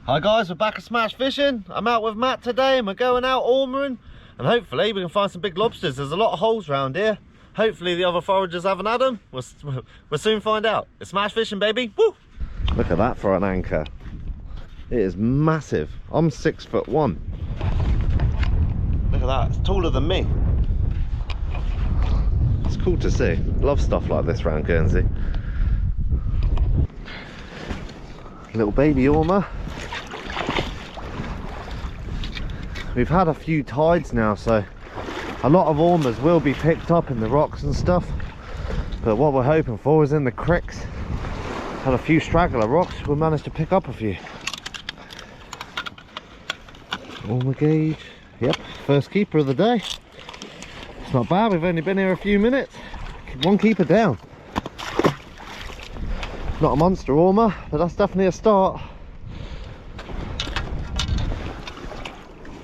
Hi guys, we're back at Smash Fishing. I'm out with Matt today and we're going out ormering and hopefully we can find some big lobsters. There's a lot of holes around here. Hopefully the other foragers haven't had them. We'll soon find out. It's Smash Fishing, baby. Woo! Look at that for an anchor. It is massive. I'm 6'1". Look at that, it's taller than me. It's cool to see. Love stuff like this around Guernsey. Little baby ormer. We've had a few tides now, so a lot of ormers will be picked up in the rocks and stuff, but what we're hoping for is in the cricks. Had a few straggler rocks, we'll manage to pick up a few. Ormer gauge, yep, first keeper of the day. It's not bad, we've only been here a few minutes. One keeper down. Not a monster ormer, but that's definitely a start.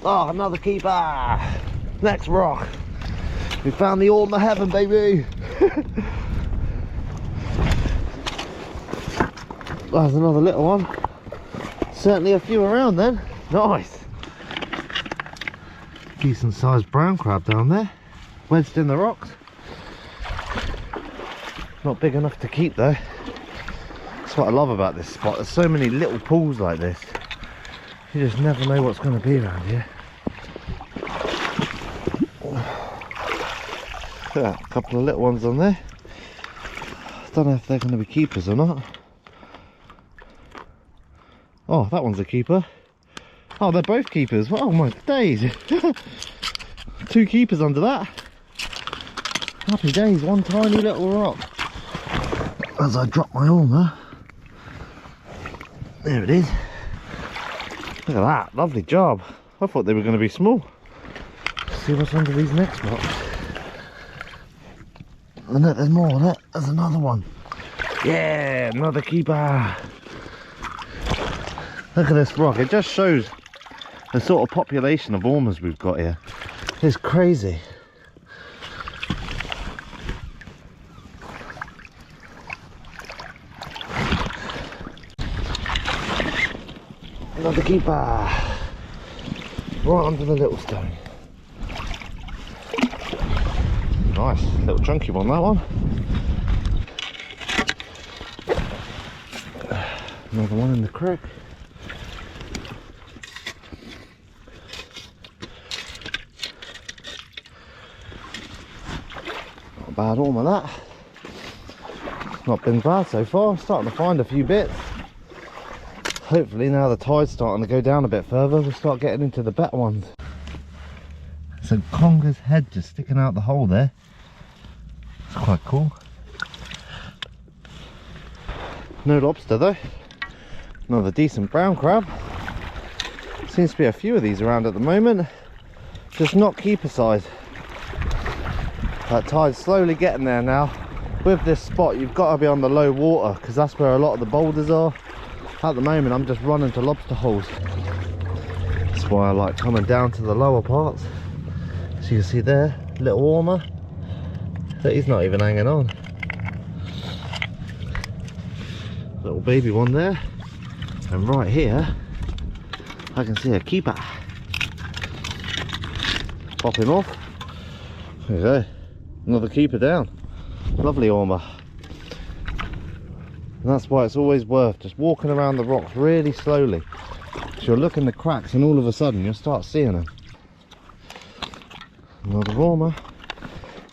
Oh, another keeper. Next rock. We found the ormer heaven, baby. There's another little one. Certainly a few around then. Nice. Decent sized brown crab down there. Wedged in the rocks. Not big enough to keep though. That's what I love about this spot. There's so many little pools like this. You just never know what's going to be around here. Look at that, a couple of little ones on there. I don't know if they're going to be keepers or not. Oh, that one's a keeper. Oh, they're both keepers. Oh my days. Two keepers under that. Happy days, one tiny little rock. As I drop my ormer. There it is. Look at that, lovely job. I thought they were going to be small. Let's see what's under these next rocks. And look, there's more on it. There's another one. Yeah, another keeper. Look at this rock. It just shows the sort of population of ormers we've got here. It's crazy. Another keeper. Right under the little stone. Nice, little chunky one, that one. Another one in the creek. Not a bad ormer that. Not been bad so far. I'm starting to find a few bits. Hopefully now the tide's starting to go down a bit further, we'll start getting into the better ones. It's a conger's head just sticking out the hole there. It's quite cool. No lobster though. Another decent brown crab. Seems to be a few of these around at the moment. Just not keeper size. That tide's slowly getting there now. With this spot you've got to be on the low water because that's where a lot of the boulders are. At the moment I'm just running to lobster holes. That's why I like coming down to the lower parts. So you can see there, little ormer. But he's not even hanging on. Little baby one there. And right here, I can see a keeper. Pop him off. There you go. Another keeper down. Lovely ormer. And that's why it's always worth just walking around the rocks really slowly. So you'll look in the cracks and all of a sudden you'll start seeing them. Another ormer.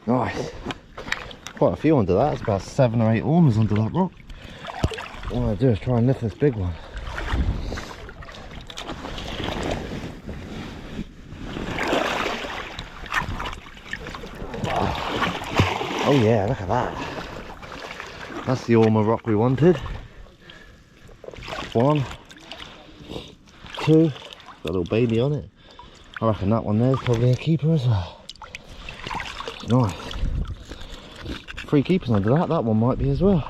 Nice. Quite a few under that. It's about 7 or 8 ormers under that rock. What I do is try and lift this big one. Oh yeah, look at that. That's the ormer rock we wanted. 1, 2, got a little baby on it. I reckon that one there is probably a keeper as well. Nice. 3 keepers under that, that one might be as well.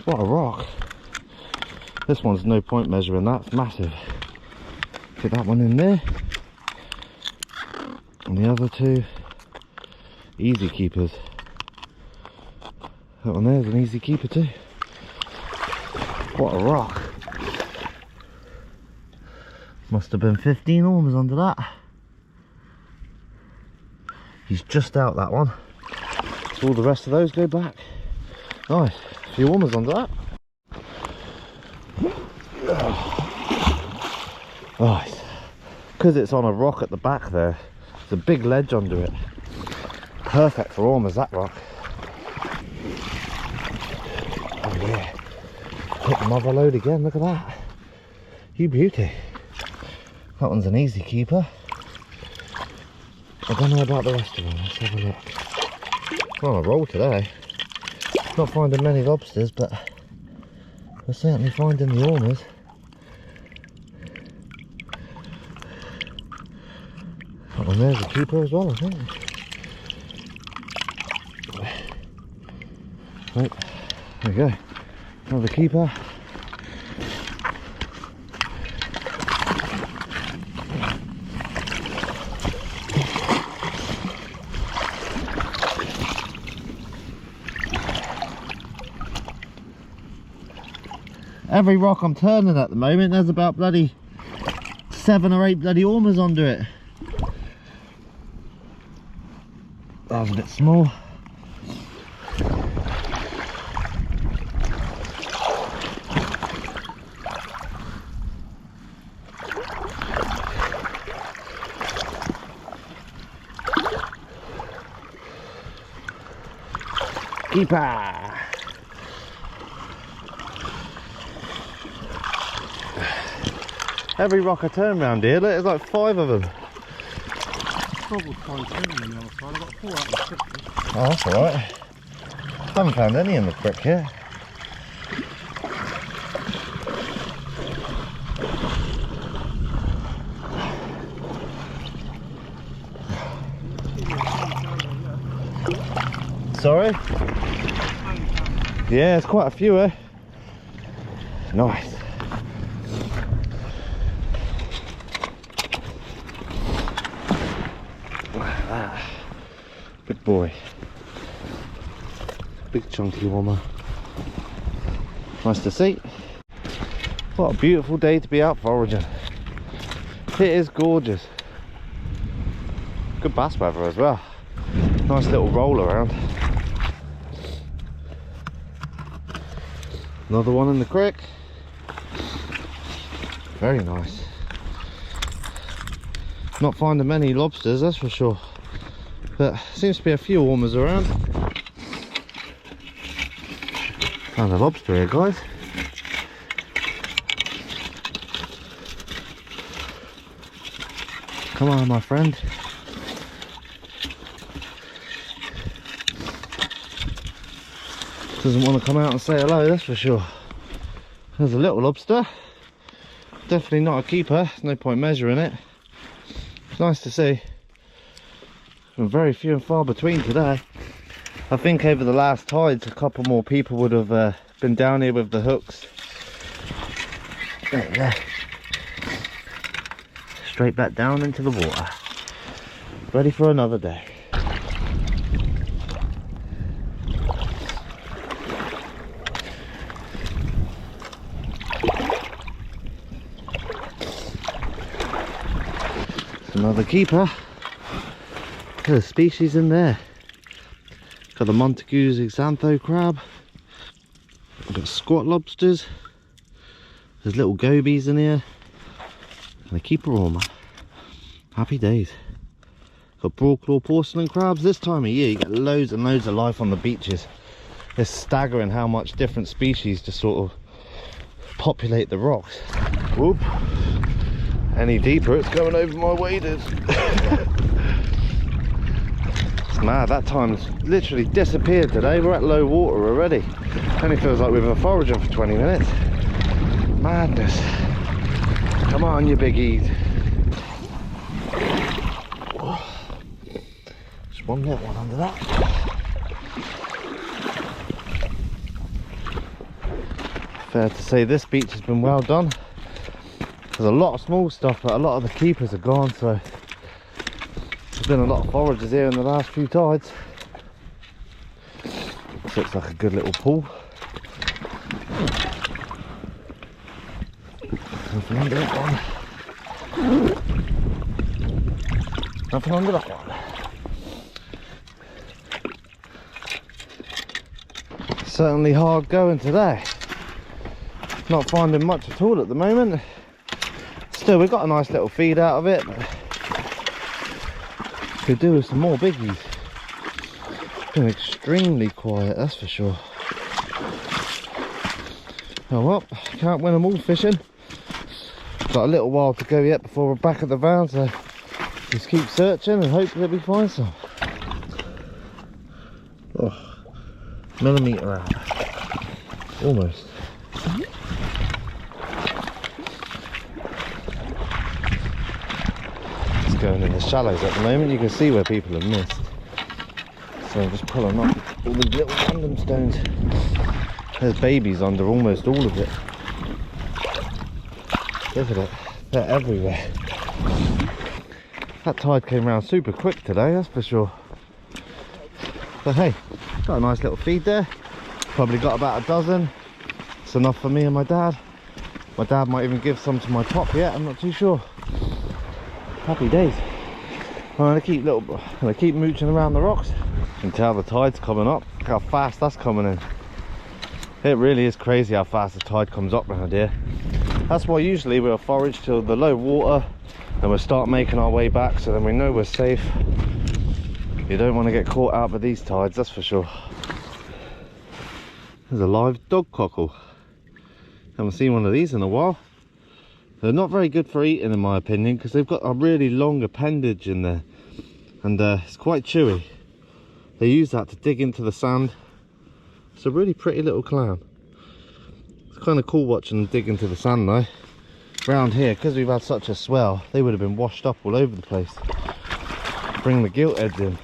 What a rock. This one's no point measuring, that's massive. Get that one in there. And the other 2, easy keepers. That one there's an easy keeper too. What a rock. Must have been 15 ormers under that. He's just out, that one. So all the rest of those go back. Nice. A few ormers under that. Right. Because it's on a rock at the back there, there's a big ledge under it. Perfect for ormers, that rock. Oh yeah. Hit the mother load again, look at that. You beauty. That one's an easy keeper. I don't know about the rest of them, let's have a look. We're on a roll today. Not finding many lobsters, but we're certainly finding the ormers. That one there's a keeper as well, I think. Right, there we go. Another keeper. Every rock I'm turning at the moment, there's about bloody 7 or 8 bloody ormers under it. That was a bit small. Keeper! Every rock I turn around here, look, there's like 5 of them. Struggled to find 10 on the other side. I got 4 out of the creek. Oh, that's alright. Haven't found any in the creek yet. Sorry? Yeah, it's quite a few, eh? Nice. Good boy. Big chunky ormer. Nice to see. What a beautiful day to be out foraging. It is gorgeous. Good bass weather as well. Nice little roll around. Another one in the creek. Very nice. Not finding many lobsters, that's for sure. But seems to be a few ormers around. Found a lobster here, guys. Come on, my friend. Doesn't want to come out and say hello, that's for sure. There's a little lobster. Definitely not a keeper, there's no point measuring it. It's nice to see. And very few and far between today. I think over the last tides a couple more people would have been down here with the hooks. There you go. Straight back down into the water. Ready for another day. Another keeper. There's a species in there. Got the Montagu's xantho crab. I've got squat lobsters. There's little gobies in here. And a keeper ormer. Happy days. Got broadclaw porcelain crabs. This time of year you get loads and loads of life on the beaches. It's staggering how much different species just sort of populate the rocks. Whoop. Any deeper it's going over my waders. It's mad, that time's literally disappeared today. We're at low water already. Only feels like we've been foraging for 20 minutes. Madness. Come on, you biggies. Just one little one under that. Fair to say this beach has been well done. There's a lot of small stuff, but a lot of the keepers are gone, so there's been a lot of foragers here in the last few tides. This looks like a good little pool. Nothing under that one. Nothing under that one. Certainly hard going today. Not finding much at all at the moment. Still, we got a nice little feed out of it. Could do with some more biggies. Been extremely quiet, that's for sure. Oh well, can't win them all fishing. Got a little while to go yet before we're back at the van, so just keep searching and hopefully we find some. Oh, millimetre out. Almost. It's going in the shallows at the moment. You can see where people have missed. So I'm just pulling up all these little random stones. There's babies under almost all of it. Look at it, they're everywhere. That tide came round super quick today, that's for sure. But hey, got a nice little feed there. Probably got about a dozen. It's enough for me and my dad. My dad might even give some to my pop yet, I'm not too sure. Happy days. I'm gonna keep mooching around the rocks. You can tell the tide's coming up. Look how fast that's coming in. It really is crazy how fast the tide comes up around here. That's why usually we'll forage till the low water and we'll start making our way back, so then we know we're safe. You don't want to get caught out by these tides, that's for sure. There's a live dog cockle. Haven't seen one of these in a while. They're not very good for eating in my opinion, because they've got a really long appendage in there and it's quite chewy. They use that to dig into the sand. It's a really pretty little clown. It's kind of cool watching them dig into the sand though. Around here, because we've had such a swell, they would have been washed up all over the place. Bring the gilt heads in.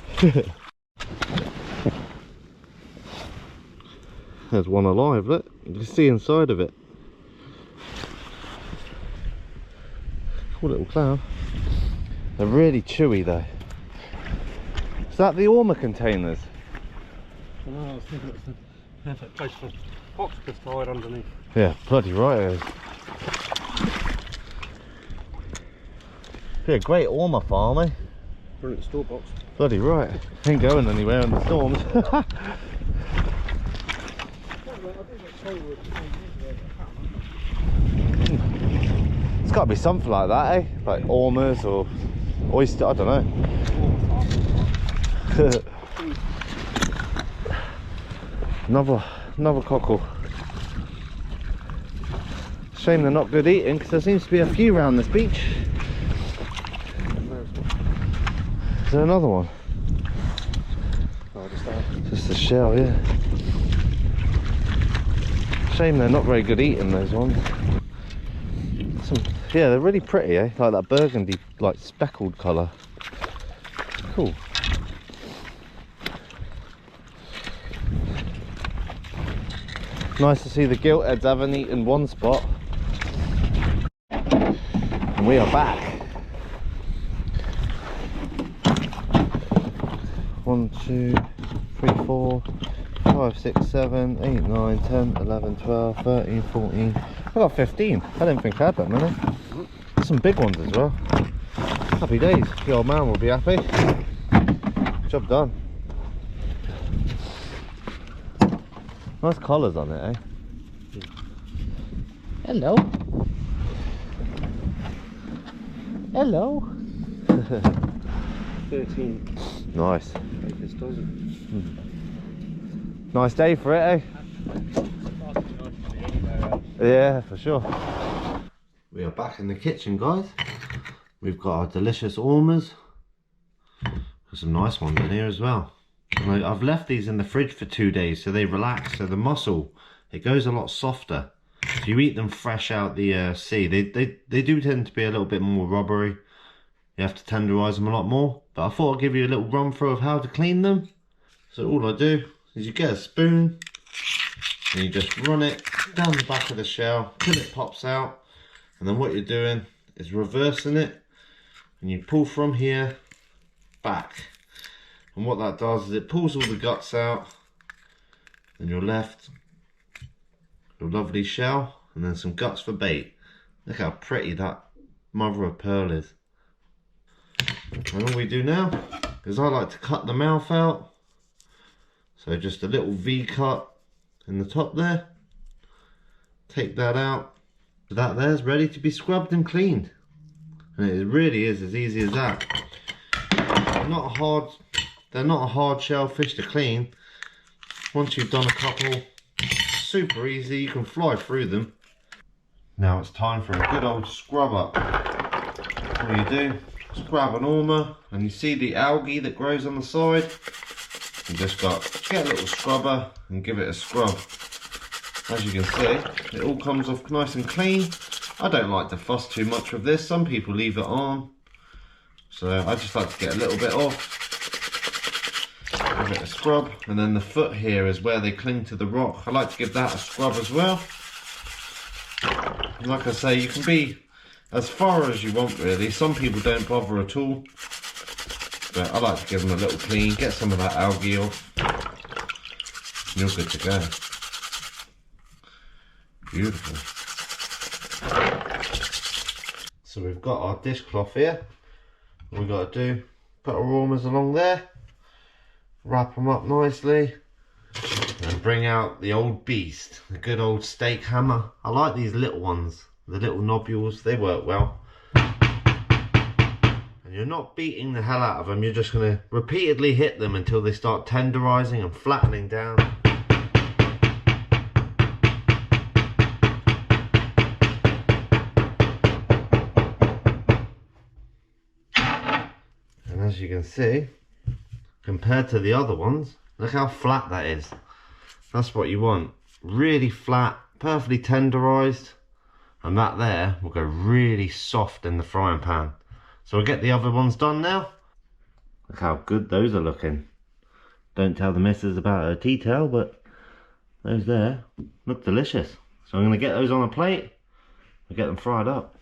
There's one alive, look. You can see inside of it. Cool little clown. They're really chewy though. Is that the ormer containers? I was thinking it's the perfect place for octopus to hide underneath. Yeah, bloody right it is. Be a great ormer farm, eh? Brilliant store box. Bloody right. Ain't going anywhere in the storms. It's got to be something like that, eh? Like ormers or oyster, I don't know. Another cockle. Shame they're not good eating, because there seems to be a few around this beach. Is there another one? Oh, just a shell, yeah. Shame they're not very good eating, those ones. Yeah, they're really pretty, eh? Like that burgundy, like speckled colour. Cool. Nice to see the gilt heads haven't eaten one spot. And we are back. 1, 2, 3, 4, 5, 6, 7, 8, 9, 10, 11, 12, 13, 14. I got 15. I didn't think I had that many. Some big ones as well. Happy days. The old man will be happy. Job done. Nice collars on it, eh? Hello. Hello. 13. Nice. This doesn't. Nice day for it, eh? Yeah, for sure. We are back in the kitchen, guys. We've got our delicious ormers. There's some nice ones in here as well. And I've left these in the fridge for 2 days so they relax, so the mussel, it goes a lot softer. If you eat them fresh out the sea, they do tend to be a little bit more rubbery. You have to tenderize them a lot more. But I thought I'd give you a little run through of how to clean them. So all I do is you get a spoon and you just run it down the back of the shell till it pops out. And then what you're doing is reversing it and you pull from here back. And what that does is it pulls all the guts out, and you're left with a lovely shell and then some guts for bait. Look how pretty that mother of pearl is. And all we do now is I like to cut the mouth out. So just a little V cut in the top there. Take that out. So that there's ready to be scrubbed and cleaned. And it really is as easy as that. They're not a hard shellfish to clean. Once you've done a couple, super easy, you can fly through them. Now it's time for a good old scrub up. All you do is grab an ormer and you see the algae that grows on the side. You just get a little scrubber and give it a scrub. As you can see, it all comes off nice and clean. I don't like to fuss too much with this. Some people leave it on. So I just like to get a little bit off. Give it a scrub. And then the foot here is where they cling to the rock. I like to give that a scrub as well. And like I say, you can be as far as you want really. Some people don't bother at all. But I like to give them a little clean, get some of that algae off. And you're good to go. Beautiful. So we've got our dishcloth here. All we've got to do, put our ormers along there, wrap them up nicely, and bring out the old beast, the good old steak hammer. I like these little ones, the little nobules, they work well. And you're not beating the hell out of them, you're just going to repeatedly hit them until they start tenderizing and flattening down. And as you can see, compared to the other ones, look how flat that is. That's what you want. Really flat, perfectly tenderized. And that there will go really soft in the frying pan. So we'll get the other ones done now. Look how good those are looking. Don't tell the missus about her tea towel, but those there look delicious. So I'm going to get those on a plate and get them fried up.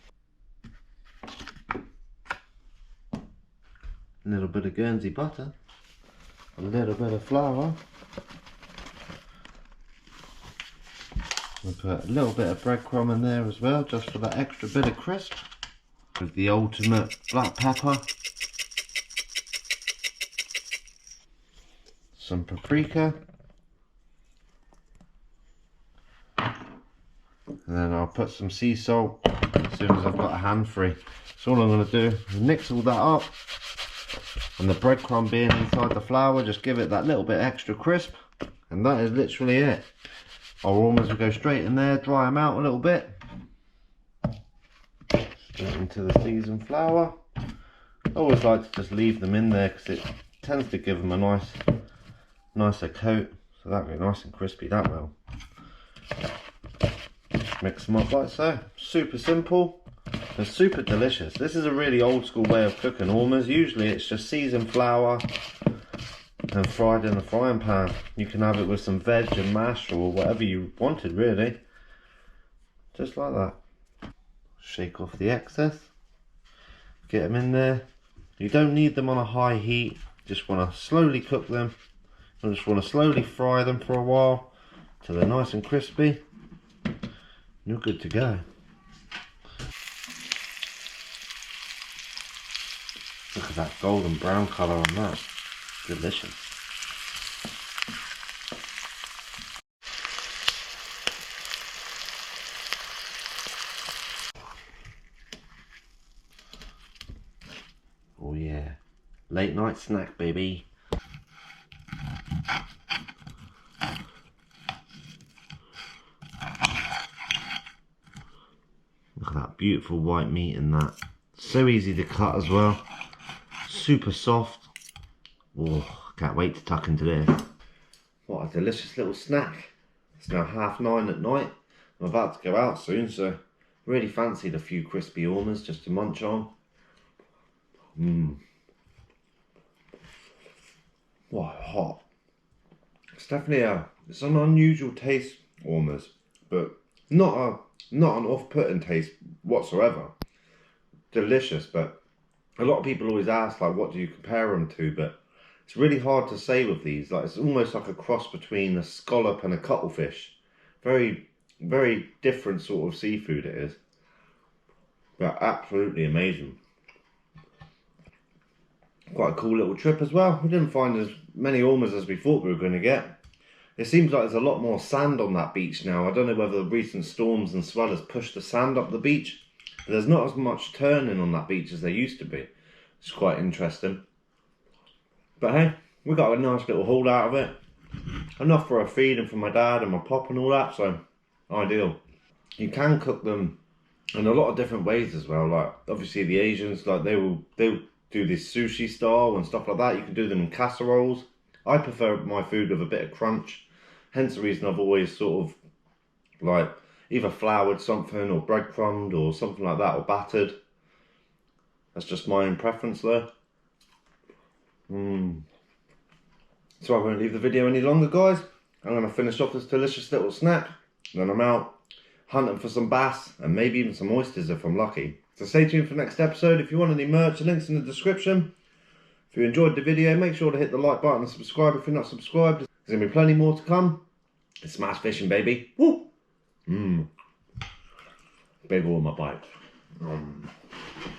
A little bit of Guernsey butter, a little bit of flour. We'll put a little bit of breadcrumb in there as well, just for that extra bit of crisp. With the ultimate black pepper. Some paprika. And then I'll put some sea salt as soon as I've got a hand free. So all I'm going to do is mix all that up. And the breadcrumb being inside the flour, just give it that little bit extra crisp. And that is literally it. Our ormers will go straight in there, dry them out a little bit. Straight into the seasoned flour. I always like to just leave them in there because it tends to give them a nicer coat. So that'll be nice and crispy that will. Mix them up like so. Super simple. They're super delicious. This is a really old school way of cooking ormers. Usually it's just seasoned flour and fried in the frying pan. You can have it with some veg and mash or whatever you wanted really. Just like that. Shake off the excess. Get them in there. You don't need them on a high heat. Just want to slowly cook them. You just want to slowly fry them for a while till they're nice and crispy. You're good to go. Look at that golden brown colour on that. Delicious. Oh yeah. Late night snack, baby. Look at that beautiful white meat in that. So easy to cut as well. Super soft. Oh, can't wait to tuck into this. What a delicious little snack. It's now 9:30 at night. I'm about to go out soon, so really fancied a few crispy ormers just to munch on. What hot. It's definitely it's an unusual taste, ormers, but not an off-putting taste whatsoever. Delicious, but a lot of people always ask, like, what do you compare them to? But it's really hard to say with these. Like, it's almost like a cross between a scallop and a cuttlefish. Very, very different sort of seafood it is. They're absolutely amazing. Quite a cool little trip as well. We didn't find as many ormers as we thought we were going to get. It seems like there's a lot more sand on that beach now. I don't know whether the recent storms and swell has pushed the sand up the beach, but there's not as much turning on that beach as there used to be. It's quite interesting. But hey, we got a nice little haul out of it. Enough for a feed and for my dad and my pop and all that, so ideal. You can cook them in a lot of different ways as well. Like obviously the Asians, like they'll do this sushi style and stuff like that. You can do them in casseroles. I prefer my food with a bit of crunch. Hence the reason I've always sort of like either floured something or breadcrumbed or something like that, or battered. That's just my own preference there. So I won't leave the video any longer, guys. I'm going to finish off this delicious little snack. Then I'm out hunting for some bass and maybe even some oysters if I'm lucky. So stay tuned for the next episode. If you want any merch, links in the description. If you enjoyed the video, make sure to hit the like button and subscribe if you're not subscribed. There's going to be plenty more to come. It's smash fishing, baby. Woo! Big all my bites.